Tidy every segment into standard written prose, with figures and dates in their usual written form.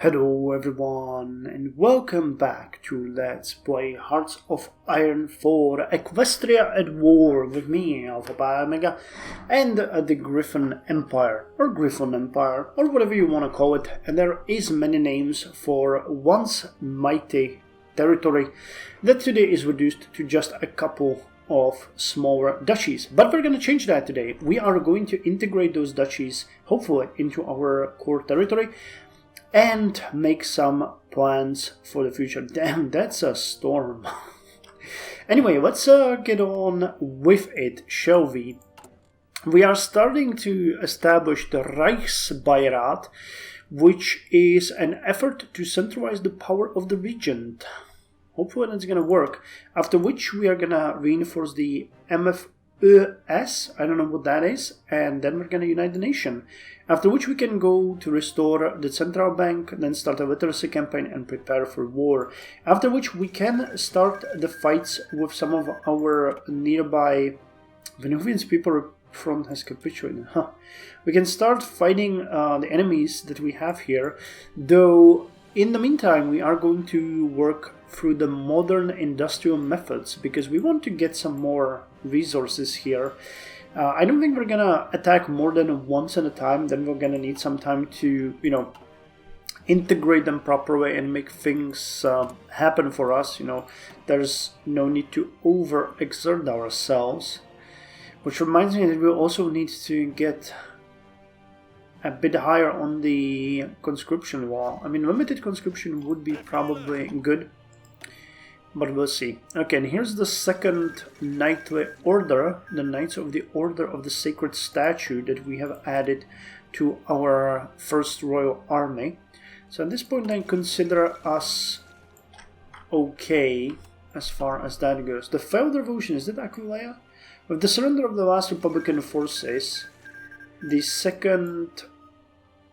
Hello everyone, and welcome back to Let's Play Hearts of Iron 4 Equestria at War with me, Alpha Pi Omega, and the Griffon Empire, or Griffon Empire, or whatever you want to call it. And there is many names for once mighty territory that today is reduced to just a couple of smaller duchies. But we're going to change that today. We are going to integrate those duchies, hopefully, into our core territory, and make some plans for the future. Damn, that's a storm. Anyway, let's get on with it, shall we? We are starting to establish the Reichsbeirat, which is an effort to centralize the power of the region. Hopefully that's going to work. After which we are going to reinforce the MFES, I don't know what that is, and then we're going to unite the nation. After which we can go to restore the central bank, then start a literacy campaign and prepare for war. After which we can start the fights with some of our nearby Venusians. People front has capitulated. We can start fighting the enemies that we have here, though in the meantime we are going to work through the modern industrial methods because we want to get some more resources here. I don't think we're gonna attack more than once at a time. Then we're gonna need some time to, integrate them properly and make things happen for us. There's no need to overexert ourselves. Which reminds me that we also need to get a bit higher on the conscription wall. I mean, limited conscription would be probably good, but we'll see. Okay, and here's the second knightly order, the Knights of the Order of the Sacred Statue that we have added to our first royal army. So at this point I consider us okay as far as that goes. The failed revolution, is that Aquileia? With the surrender of the last Republican forces, the second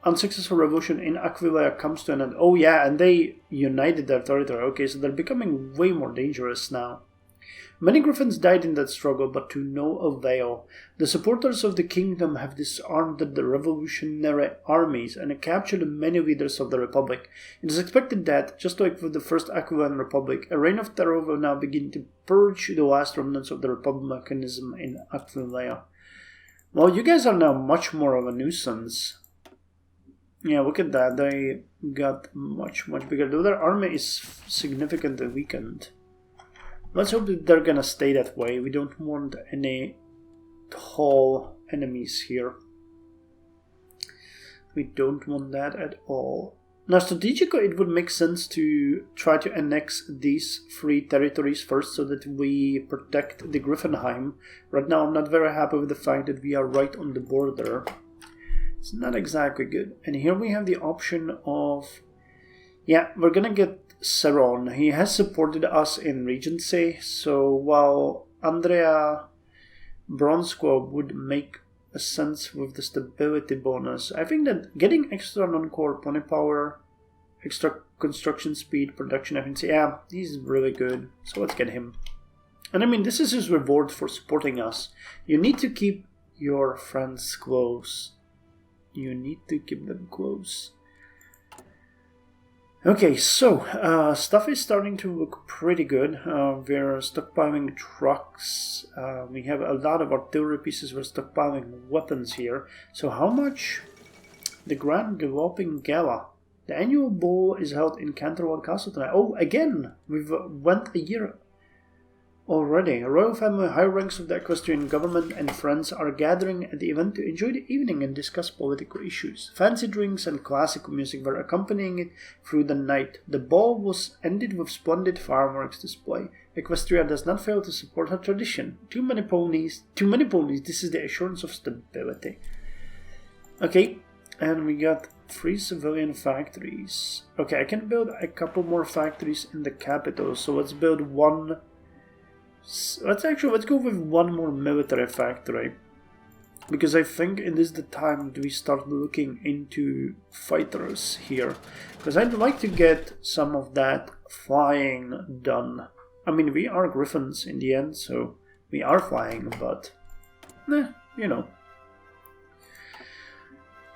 unsuccessful revolution in Aquileia comes to an end. Oh yeah, and they united their territory. Okay, so they're becoming way more dangerous now. Many Griffins died in that struggle, but to no avail. The supporters of the kingdom have disarmed the revolutionary armies and captured many leaders of the Republic. It is expected that, just like with the first Aquileian Republic, a reign of terror will now begin to purge the last remnants of the republicanism in Aquileia. Well, you guys are now much more of a nuisance. Yeah, look at that. They got much bigger. Though their army is significantly weakened. Let's hope that they're gonna stay that way. We don't want any tall enemies here. We don't want that at all. Now, strategically, it would make sense to try to annex these three territories first so that we protect the Griffonheim. Right now, I'm not very happy with the fact that we are right on the border. It's not exactly good. And here we have the option of... yeah, we're gonna get Seron. He has supported us in Regency, so while Andrea Bronskwa would make a sense with the stability bonus, I think that getting extra non-core pony power, extra construction speed, production efficiency, yeah, he's really good. So let's get him. And I mean, this is his reward for supporting us. You need to keep your friends close. You need to keep them close. Okay, so stuff is starting to look pretty good. We're stockpiling trucks. We have a lot of artillery pieces. We're stockpiling weapons here. So how much? The Grand Galloping Gala. The annual ball is held in Canterlot Castle tonight. Oh, again! We've went a year already. A royal family, high ranks of the equestrian government and friends are gathering at the event to enjoy the evening and discuss political issues. Fancy drinks and classical music were accompanying it through the night. The ball was ended with splendid fireworks display. Equestria does not fail to support her tradition. Too many ponies, this is the assurance of stability. Okay, and we got 3 civilian factories. Okay, I can build a couple more factories in the capital, so let's build one. Let's go with one more military factory, because I think it is the time that we start looking into fighters here, because I'd like to get some of that flying done. I mean, we are Griffins in the end, so we are flying, but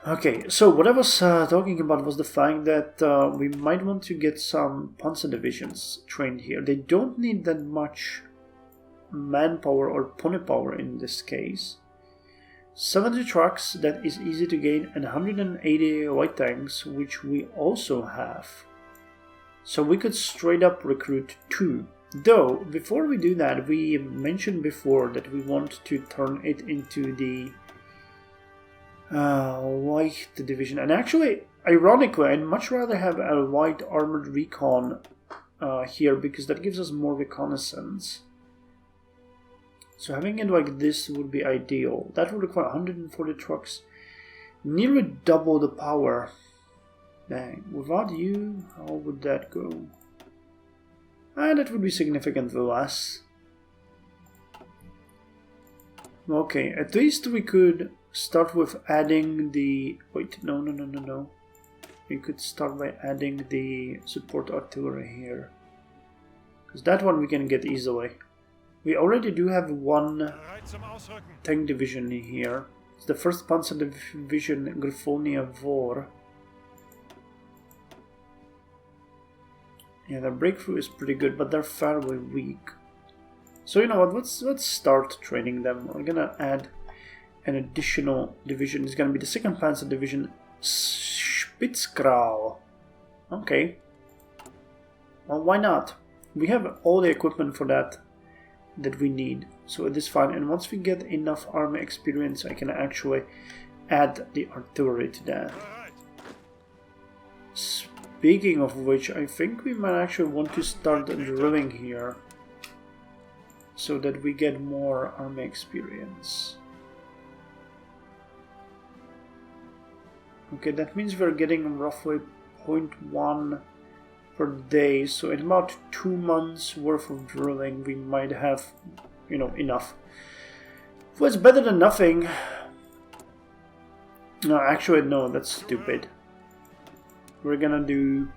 Okay, so what I was talking about was the fact that we might want to get some panzer divisions trained here. They don't need that much manpower or pony power in this case. 70 trucks, that is easy to gain, and 180 light tanks, which we also have. So we could straight up recruit 2. Though, before we do that, we mentioned before that we want to turn it into the light division. And actually, ironically, I'd much rather have a light armored recon here, because that gives us more reconnaissance. So having it like this would be ideal. That would require 140 trucks. Nearly double the power. Dang, without you, how would that go? That would be significantly less. Okay, at least we could start with adding the... Wait, no. We could start by adding the support artillery here. Because that one we can get easily. We already do have one tank division here. It's the 1st Panzer Division Griffonia War. Yeah, their breakthrough is pretty good, but they're fairly weak. So you know what, let's start training them. We're gonna add an additional division. It's gonna be the 2nd Panzer Division Spitzkral. Okay. Well, why not? We have all the equipment for that we need, so it is fine. And once we get enough army experience, I can actually add the artillery to that. Speaking of which, I think we might actually want to start drilling here so that we get more army experience. Okay, that means we're getting roughly 0.1 per day, so in about 2 months worth of drilling we might have, you know, enough. Well, it's better than nothing. No, actually no, that's stupid. We're gonna do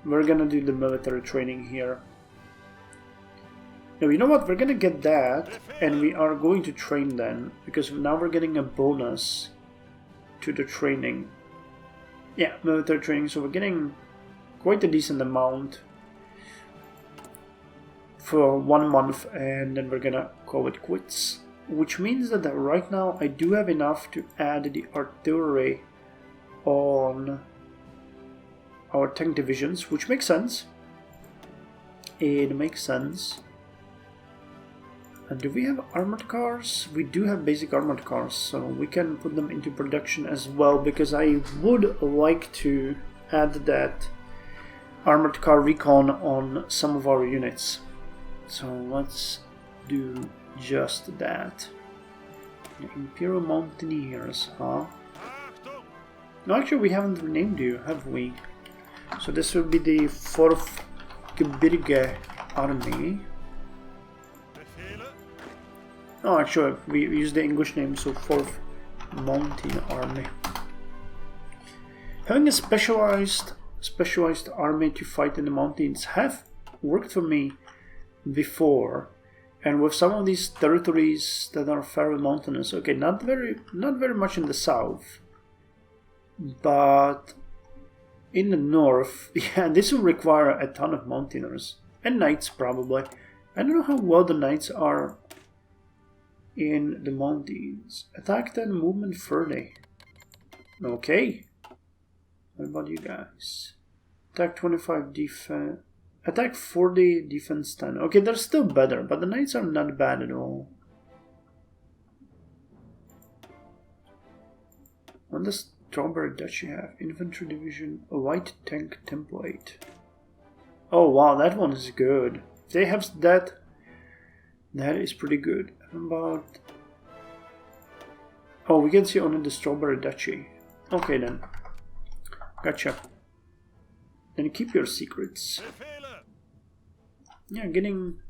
the military training here. Now, you know what, we're gonna get that, and we are going to train then, because now we're getting a bonus to the training. Yeah, military training, so we're getting quite a decent amount for 1 month, and then we're gonna call it quits. Which means that right now I do have enough to add the artillery on our tank divisions, which makes sense. It makes sense. And do we have armored cars? We do have basic armored cars, so we can put them into production as well, because I would like to add that armored car recon on some of our units. So let's do just that. The Imperial Mountaineers, huh? No, actually we haven't renamed you, have we? So this will be the 4th Gebirge Army. Oh, actually we use the English name, so 4th Mountain Army. Having a specialized army to fight in the mountains have worked for me before, and with some of these territories that are fairly mountainous. Okay, not very much in the south, but in the north, yeah, this will require a ton of mountaineers and knights probably. I don't know how well the knights are in the mountains. Attack 10, movement 30. Okay. What about you guys? Attack 25, defense. Attack 40, defense 10. Okay, they're still better, but the knights are not bad at all. What does Strawberry Duchy have? Infantry division, a light tank template. Oh wow, that one is good. If they have that, that is pretty good. How about... Oh, we can see only the Strawberry Duchy. Okay then. Gotcha. Then keep your secrets. Yeah, getting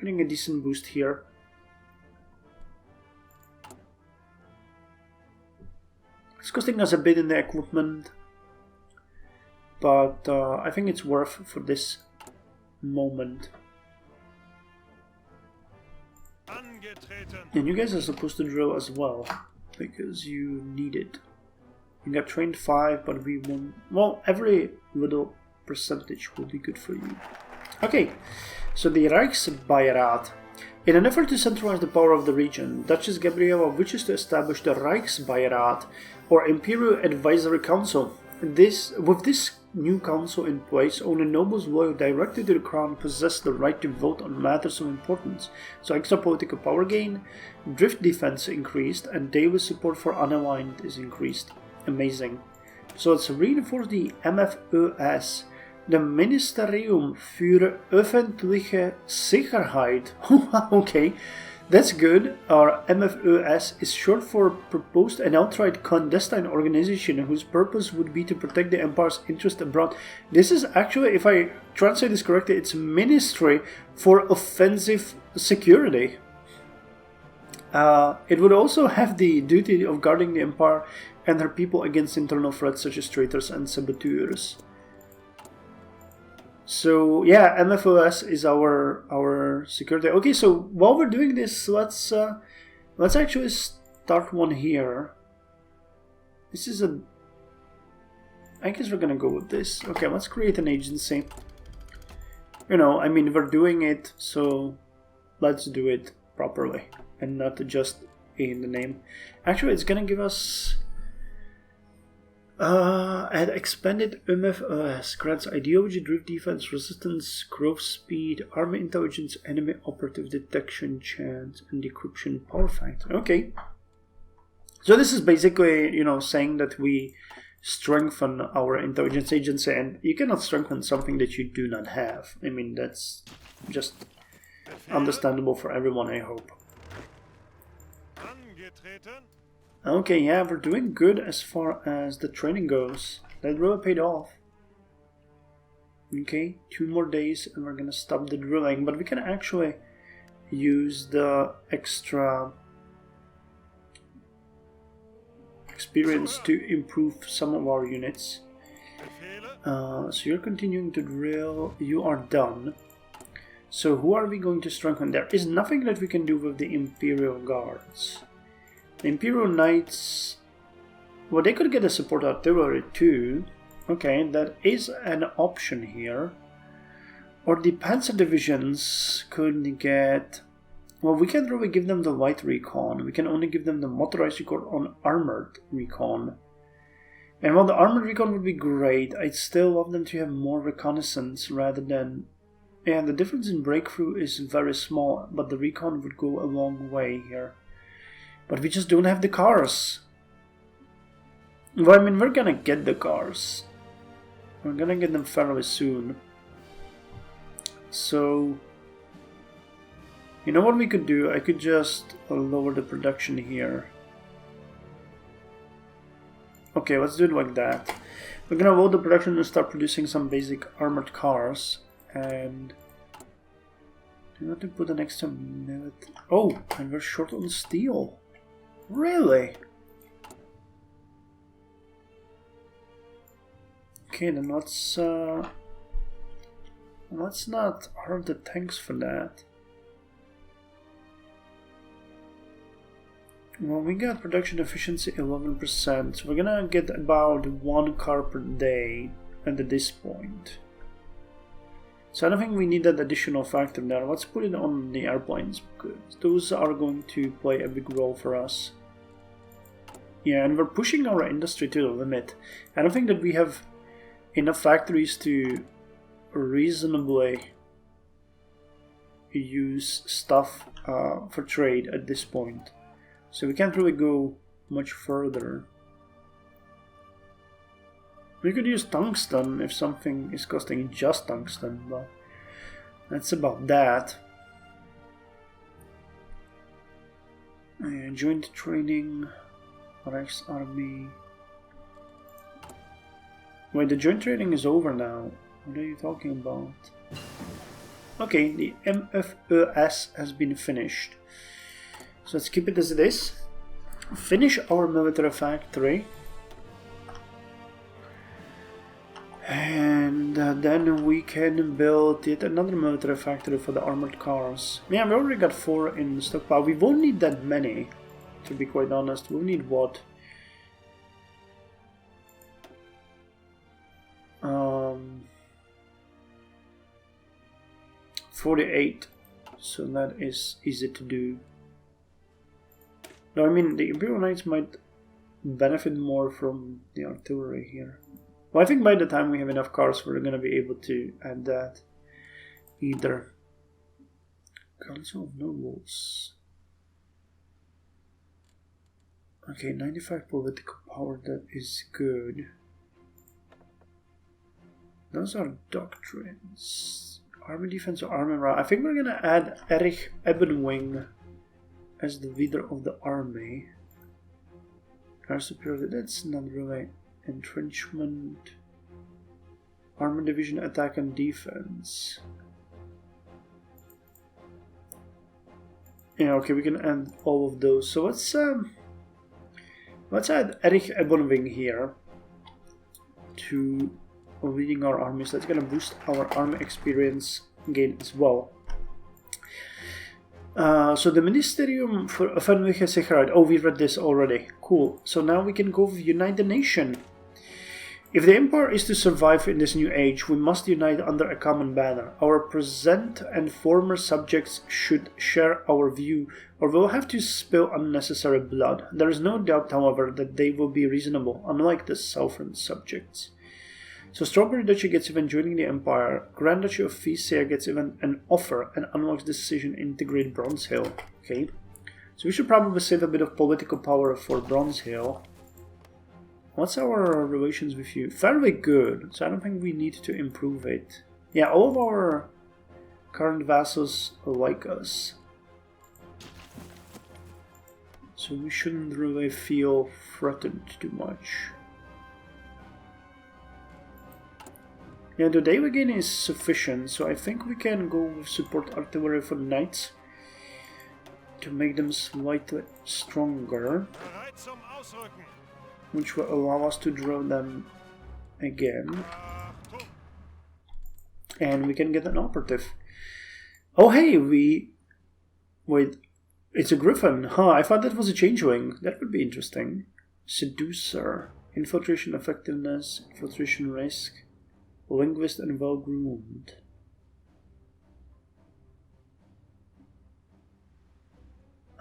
a decent boost here. It's costing us a bit in the equipment, but I think it's worth for this moment. And you guys are supposed to drill as well. because you need it. You got trained 5, but we won't. Well, every little percentage will be good for you. Okay, so the Reichsbeirat. In an effort to centralize the power of the region, Duchess Gabriela wishes to establish the Reichsbeirat, or Imperial Advisory Council. With this new council in place, only nobles loyal directly to the crown possess the right to vote on matters of importance. So extra political power gain, drift defense increased, and daily support for unaligned is increased. Amazing. So let's reinforce the MFÖS, the Ministerium für öffentliche Sicherheit. Okay, that's good. Our MFÖS is short for Proposed and Outright Clandestine Organization, whose purpose would be to protect the Empire's interest abroad. This is actually, if I translate this correctly, it's Ministry for Offensive Security. It would also have the duty of guarding the Empire and her people against internal threats such as traitors and saboteurs. So yeah, MFOS is our security. Okay, so while we're doing this, let's actually start one here. This is a. I guess we're gonna go with this. Okay, let's create an agency. You know, I mean, we're doing it, so let's do it properly and not just in the name. Actually, it's gonna give us. Add expanded MFOS, grants ideology, drift defense, resistance, growth speed, army intelligence, enemy operative detection chance, and decryption power factor. Okay. So this is basically, you know, saying that we strengthen our intelligence agency, and you cannot strengthen something that you do not have. I mean, that's just understandable for everyone, I hope. Okay, yeah, we're doing good as far as the training goes. That really paid off. Okay, 2 more days and we're gonna stop the drilling, but we can actually use the extra experience to improve some of our units. So you're continuing to drill, you are done. So who are we going to strengthen? There is nothing that we can do with the Imperial Guards. The Imperial Knights, well, they could get a support artillery too. Okay, that is an option here. Or the Panzer divisions could get, well, we can't really give them the light recon. We can only give them the motorized recon on armored recon. And while the armored recon would be great, I'd still love them to have more reconnaissance rather than... Yeah, the difference in breakthrough is very small, but the recon would go a long way here. But we just don't have the cars. Well, I mean, we're gonna get the cars. We're gonna get them fairly soon. So, you know what we could do? I could just lower the production here. Okay, let's do it like that. We're gonna lower the production and start producing some basic armored cars. And do you want to put an extra minute? Oh, and we're short on steel. Really? Okay, then let's not hurt the tanks for that. Well, we got production efficiency 11%, so we're gonna get about 1 car per day at this point. So I don't think we need that additional factor there. Let's put it on the airplanes, because those are going to play a big role for us. Yeah, and we're pushing our industry to the limit. I don't think that we have enough factories to reasonably use stuff for trade at this point. So we can't really go much further. We could use tungsten if something is costing just tungsten, but that's about that. Joint training, Reichs Army. Wait, the joint training is over now. What are you talking about? Okay, the MFÖS has been finished. So let's keep it as it is. Finish our military factory. And then we can build yet another military factory for the armored cars. Yeah, we already got 4 in stockpile. We won't need that many. to be quite honest. We'll need what? 48. So that is easy to do. No, I mean, the Imperial Knights might benefit more from the artillery here. Well, I think by the time we have enough cars, we're going to be able to add that. Either. Council of Nobles. Okay, 95 political power, that is good. Those are doctrines. Army defense or army morale. I think we're gonna add Erich Ebenwing as the leader of the army. Air superiority, that's not really entrenchment. Armor division, attack and defense. Yeah, okay, we can add all of those. So let's add Erich Ebenwing here to leading our armies. That's gonna boost our army experience gain as well. So the Ministerium for Öffentliche Sicherheit. Oh, we read this already. Cool. So now we can go unite the nation. If the Empire is to survive in this new age, we must unite under a common banner. Our present and former subjects should share our view, or we'll have to spill unnecessary blood. There is no doubt, however, that they will be reasonable, unlike the southern subjects. So Strawberry Duchy gets even joining the Empire, Grand Duchy of Fesia gets even an offer and unlocks the decision to integrate Bronze Hill. Okay, so we should probably save a bit of political power for Bronze Hill. What's our relations with you? Fairly good, so I don't think we need to improve it. Yeah, all of our current vassals like us. So we shouldn't really feel threatened too much. Yeah, the daily gain is sufficient, so I think we can go with support artillery for the knights to make them slightly stronger, which will allow us to draw them again. And we can get an operative. Oh hey, wait, it's a griffin. Huh, I thought that was a changeling. That would be interesting. Seducer, infiltration effectiveness, infiltration risk. Linguist and well-groomed.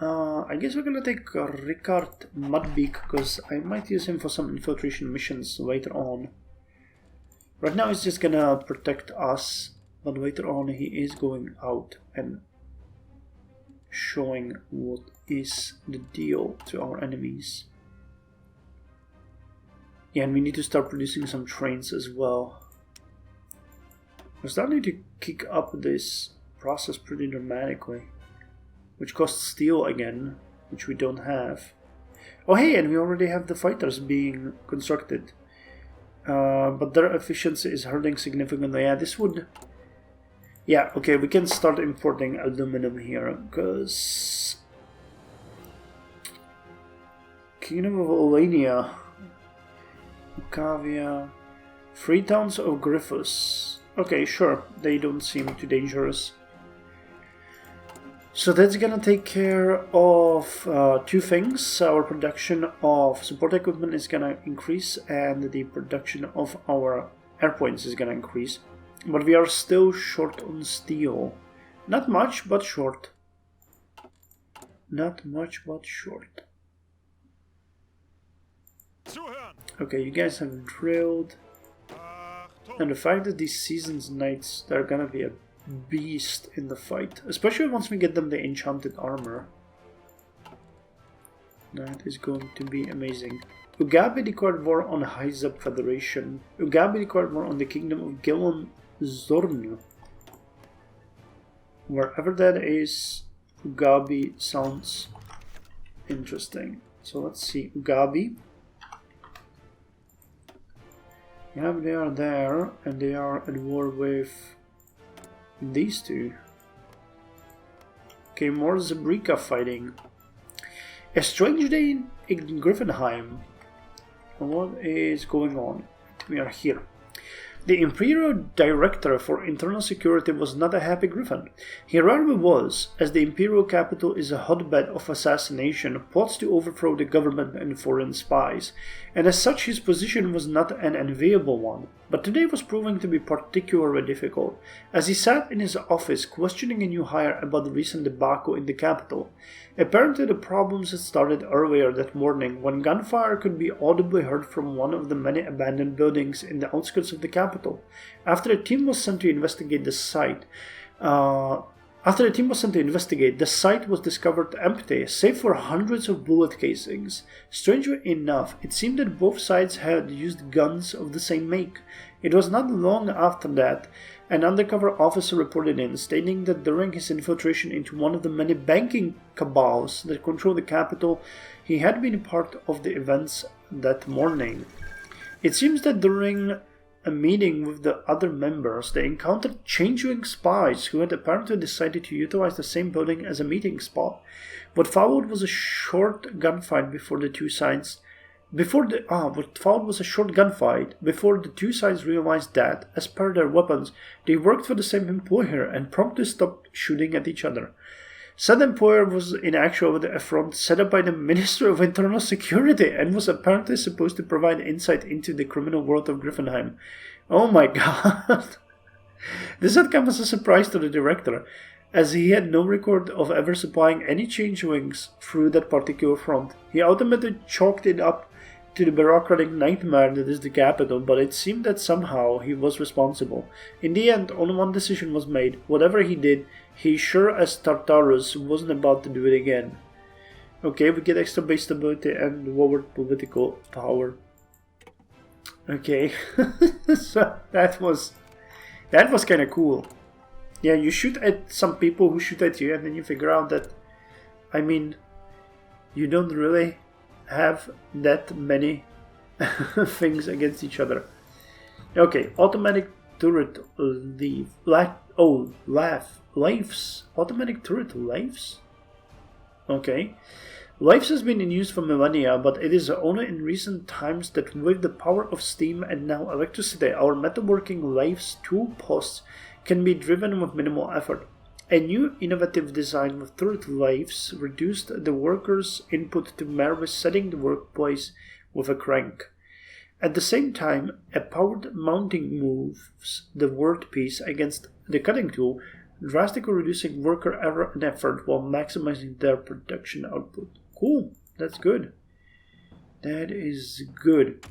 I guess we're gonna take Rickard Mudbeak, because I might use him for some infiltration missions later on. Right now he's just gonna protect us, but later on he is going out and showing what is the deal to our enemies. Yeah, and we need to start producing some trains as well. We're starting to kick up this process pretty dramatically, which costs steel again, which we don't have. Oh hey, and we already have the fighters being constructed, but their efficiency is hurting significantly. Yeah, this would... Yeah, okay, we can start importing aluminum here, because... Kingdom of Olania, Bukavia, 3 towns of Griffos. Okay, sure, they don't seem too dangerous. So that's gonna take care of 2 things. Our production of support equipment is gonna increase, and the production of our airpoints is gonna increase. But we are still short on steel. Not much, but short. Not much, but short. Okay, you guys have drilled. And the fact that these seasoned knights, they're gonna be a beast in the fight. Especially once we get them the enchanted armor. That is going to be amazing. EaW declared war on Haizab Federation. EaW declared war on the kingdom of Gilon Zorn. Wherever that is, EaW sounds interesting. So let's see, EaW. Yeah, they are there, and they are at war with these two. Okay, more Zabrika fighting. A strange day in Griffonheim. What is going on? We are here. The Imperial Director for Internal Security was not a happy Griffon. He rarely was, as the Imperial capital is a hotbed of assassination, plots to overthrow the government and foreign spies, and as such his position was not an enviable one. But today was proving to be particularly difficult, as he sat in his office questioning a new hire about the recent debacle in the capital. Apparently the problems had started earlier that morning, when gunfire could be audibly heard from one of the many abandoned buildings in the outskirts of the capital. After a team was sent to investigate, the site was discovered empty, save for hundreds of bullet casings. Strangely enough, it seemed that both sides had used guns of the same make. It was not long after that an undercover officer reported in, stating that during his infiltration into one of the many banking cabals that control the capital, he had been part of the events that morning. It seems that during a meeting with the other members, they encountered changeling spies who had apparently decided to utilize the same building as a meeting spot. What followed was a short gunfight before the two sides realized that, as per their weapons, they worked for the same employer and promptly stopped shooting at each other. Said employer was in actuality a front set up by the Minister of Internal Security and was apparently supposed to provide insight into the criminal world of Griffonheim. Oh my god! This had come as a surprise to the director, as he had no record of ever supplying any changelings through that particular front. He ultimately chalked it up to the bureaucratic nightmare that is the capital, but it seemed that somehow he was responsible. In the end, only one decision was made. Whatever he did, he sure as Tartarus wasn't about to do it again. Okay, we get extra base stability and lowered political power. Okay, so that was kind of cool. Yeah, you shoot at some people who shoot at you, and then you figure out that, I mean, you don't really have that many things against each other. Okay, automatic turret lives. Automatic turret lives? Okay. Lives has been in use for millennia, but it is only in recent times that with the power of steam and now electricity, our metalworking lives tool posts can be driven with minimal effort. A new innovative design with turret lives reduced the worker's input to merely setting the workplace with a crank. At the same time, a powered mounting moves the workpiece against the cutting tool, drastically reducing worker error and effort while maximizing their production output. Cool, that's good. That is good.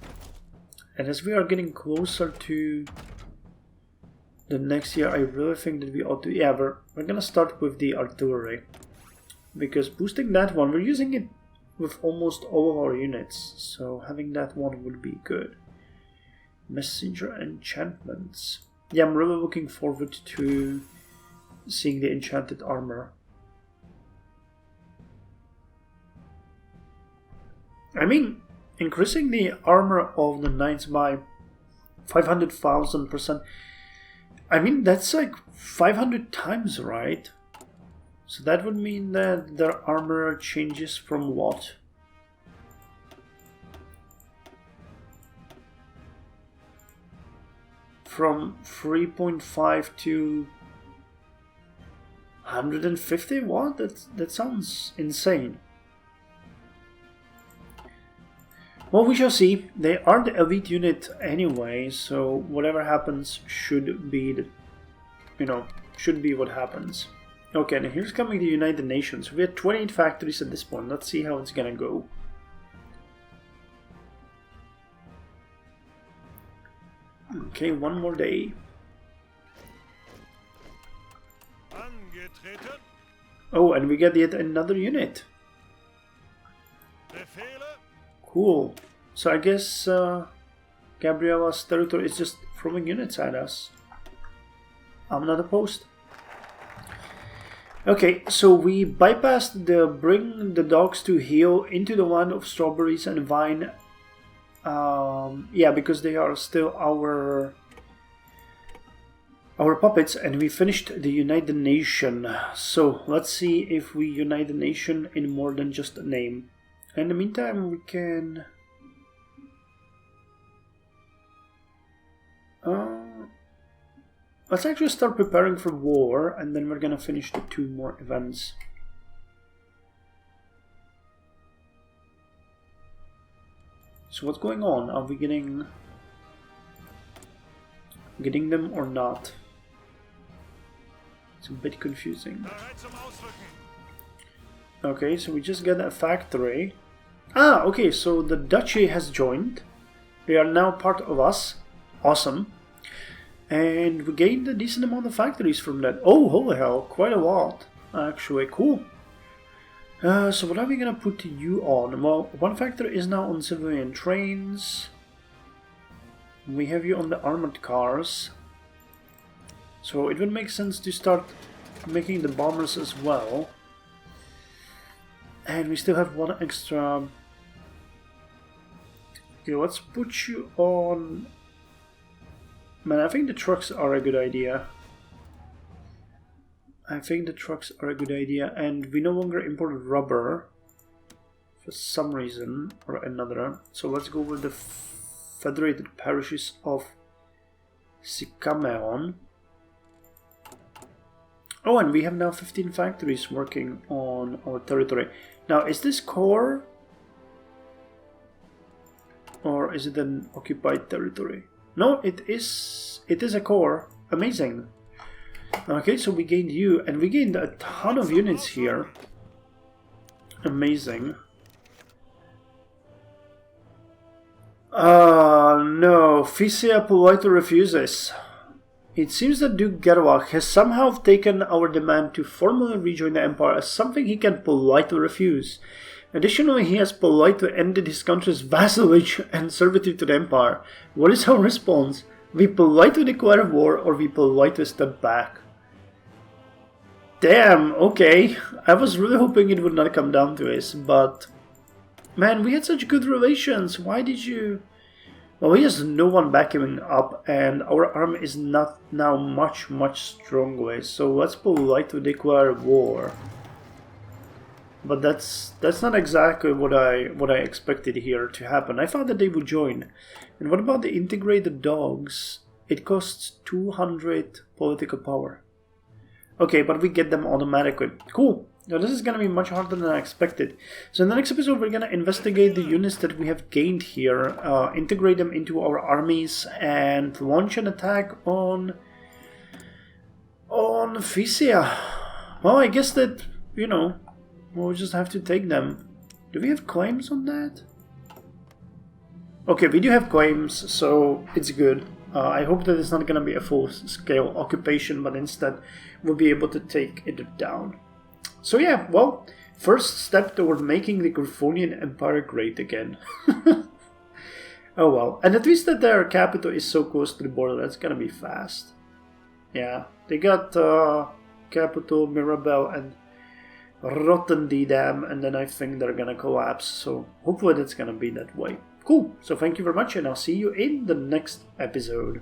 And as we are getting closer to the next year, I really think that we ought to... Yeah, we're going to start with the artillery. Because boosting that one, we're using it with almost all of our units. So having that one would be good. Messenger enchantments. Yeah, I'm really looking forward to seeing the enchanted armor. I mean, increasing the armor of the knights by 500,000%. I mean, that's like 500 times, right? So that would mean that their armor changes from what? From 3.5 to 150? What? That sounds insane. Well, we shall see. They are the elite unit anyway, so whatever happens should be should be what happens. Okay, now here's coming the United Nations. We have 28 factories at this point. Let's see how it's gonna go. Okay, one more day. Oh, and we get yet another unit. Cool. So I guess Gabriella's territory is just throwing units at us. I'm not opposed. Okay, so we bypassed the bring the dogs to heel into the land of strawberries and vine. Yeah, because they are still our puppets, and we finished the United Nation. So let's see if we unite the nation in more than just a name. In the meantime, we can... Let's actually start preparing for war, and then we're gonna finish the 2 more events. So what's going on? Are we getting them or not? It's a bit confusing. Okay, so we just got a factory. Ah, okay, so the duchy has joined. They are now part of us. Awesome. And we gained a decent amount of factories from that. Oh, holy hell, quite a lot. Actually, cool. So what are we gonna put you on? Well, 1 factory is now on civilian trains. We have you on the armored cars. So it would make sense to start making the bombers as well. And we still have 1 extra. Okay, let's put you on. Man, I think the trucks are a good idea. And we no longer import rubber for some reason or another. So let's go with the Federated Parishes of Sikameon. Oh, and we have now 15 factories working on our territory. Now, is this core? Or is it an occupied territory? No, it is a core. Amazing. Okay, so we gained you, and we gained a ton of units here. Amazing. No, Phisia politely refuses. It seems that Duke Gerwach has somehow taken our demand to formally rejoin the Empire as something he can politely refuse. Additionally, he has politely ended his country's vassalage and servitude to the Empire. What is our response? We politely declare war, or we politely step back. Damn, okay. I was really hoping it would not come down to this, but... Man, we had such good relations. Why did you... Well, he has no one backing him up, and our army is not now much stronger. So let's politely declare war. But that's not exactly what I expected here to happen. I thought that they would join. And what about the integrated dogs? It costs 200 political power. Okay, but we get them automatically. Cool. Now this is gonna be much harder than I expected. So in the next episode we're gonna investigate the units that we have gained here, integrate them into our armies, and launch an attack on Phisia. Well, I guess that, you know, we'll just have to take them. Do we have claims on that? Okay, we do have claims, so it's good. I hope that it's not going to be a full-scale occupation, but instead we'll be able to take it down. So yeah, well, first step toward making the Griffonian Empire great again. Oh well, and at least that their capital is so close to the border, that's going to be fast. Yeah, they got capital, Mirabel, and Rotterdam, and then I think they're gonna collapse, so hopefully that's gonna be that way. Cool, so thank you very much, and I'll see you in the next episode.